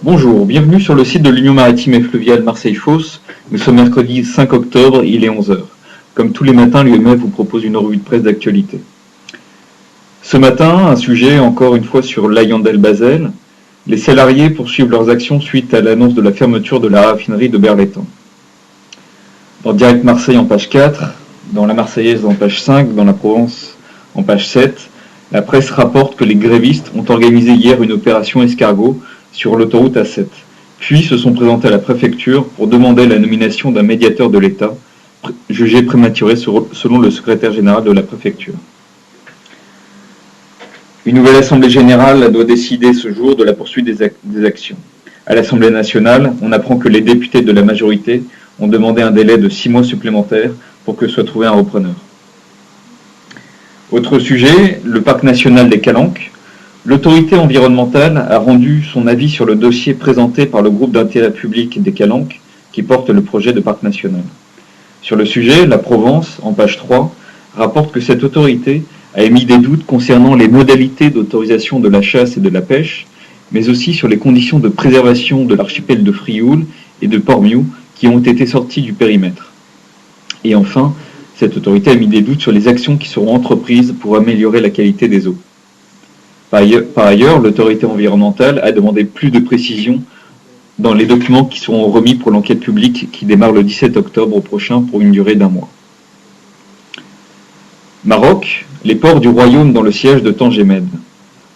Bonjour, bienvenue sur le site de l'Union maritime et fluviale Marseille-Fos. Nous sommes mercredi 5 octobre, il est 11 heures. Comme tous les matins, l'UMF vous propose une revue de presse d'actualité. Ce matin, un sujet encore une fois sur l'Ayandel-Basel. Les salariés poursuivent leurs actions suite à l'annonce de la fermeture de la raffinerie de Berlétan. Dans Direct Marseille en page 4, dans la Marseillaise en page 5, dans la Provence en page 7, la presse rapporte que les grévistes ont organisé hier une opération escargot sur l'autoroute A7, puis se sont présentés à la préfecture pour demander la nomination d'un médiateur de l'État, jugé prématuré selon le secrétaire général de la préfecture. Une nouvelle assemblée générale doit décider ce jour de la poursuite des actions. À l'Assemblée nationale, on apprend que les députés de la majorité ont demandé un délai de 6 mois supplémentaires pour que soit trouvé un repreneur. Autre sujet, le parc national des Calanques. L'autorité environnementale a rendu son avis sur le dossier présenté par le groupe d'intérêt public des Calanques qui porte le projet de parc national. Sur le sujet, la Provence, en page 3, rapporte que cette autorité a émis des doutes concernant les modalités d'autorisation de la chasse et de la pêche, mais aussi sur les conditions de préservation de l'archipel de Frioul et de Port-Miou qui ont été sortis du périmètre. Et enfin, cette autorité a mis des doutes sur les actions qui seront entreprises pour améliorer la qualité des eaux. Par ailleurs, l'autorité environnementale a demandé plus de précisions dans les documents qui seront remis pour l'enquête publique qui démarre le 17 octobre prochain pour une durée d'1 mois. Maroc, les ports du royaume dans le siège de Tangemed.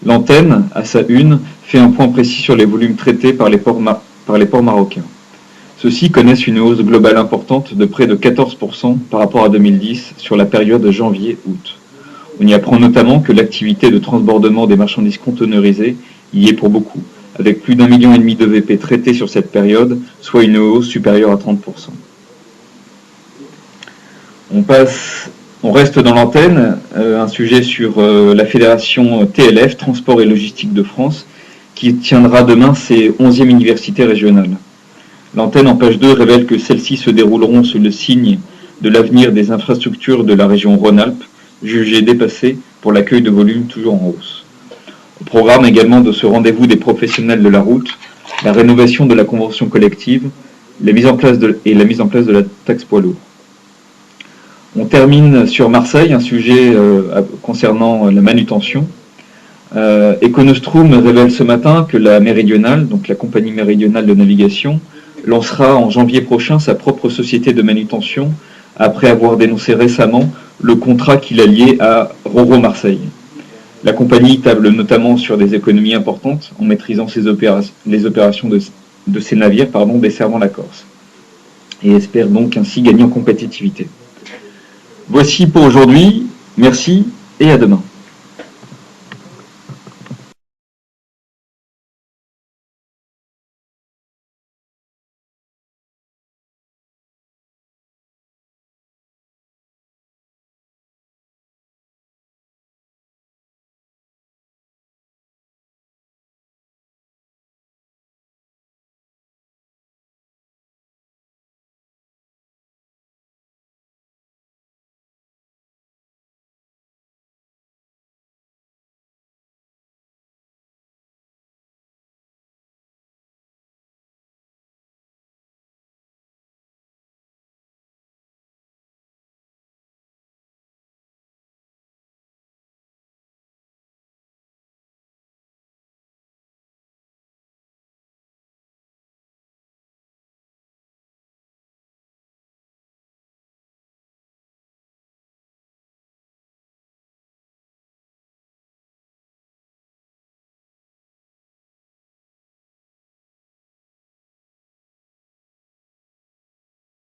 L'antenne, à sa une, fait un point précis sur les volumes traités par les ports marocains. Ceux-ci connaissent une hausse globale importante de près de 14% par rapport à 2010 sur la période de janvier-août. On y apprend notamment que l'activité de transbordement des marchandises conteneurisées y est pour beaucoup, avec plus d'1,5 million de VP traités sur cette période, soit une hausse supérieure à 30%. On reste dans l'antenne, un sujet sur la fédération TLF, Transport et Logistique de France, qui tiendra demain ses 11e universités régionales. L'antenne en page 2 révèle que celles-ci se dérouleront sous le signe de l'avenir des infrastructures de la région Rhône-Alpes, jugée dépassée pour l'accueil de volumes toujours en hausse. Au programme également de ce rendez-vous des professionnels de la route, la rénovation de la convention collective, la mise en place de la taxe poids lourd. On termine sur Marseille, un sujet concernant la manutention. Econostrum révèle ce matin que la Méridionale, donc la compagnie méridionale de navigation, lancera en janvier prochain sa propre société de manutention après avoir dénoncé récemment le contrat qui l'a lié à Roro Marseille. La compagnie table notamment sur des économies importantes en maîtrisant les opérations de ces navires desservant la Corse et espère donc ainsi gagner en compétitivité. Voici pour aujourd'hui, merci et à demain.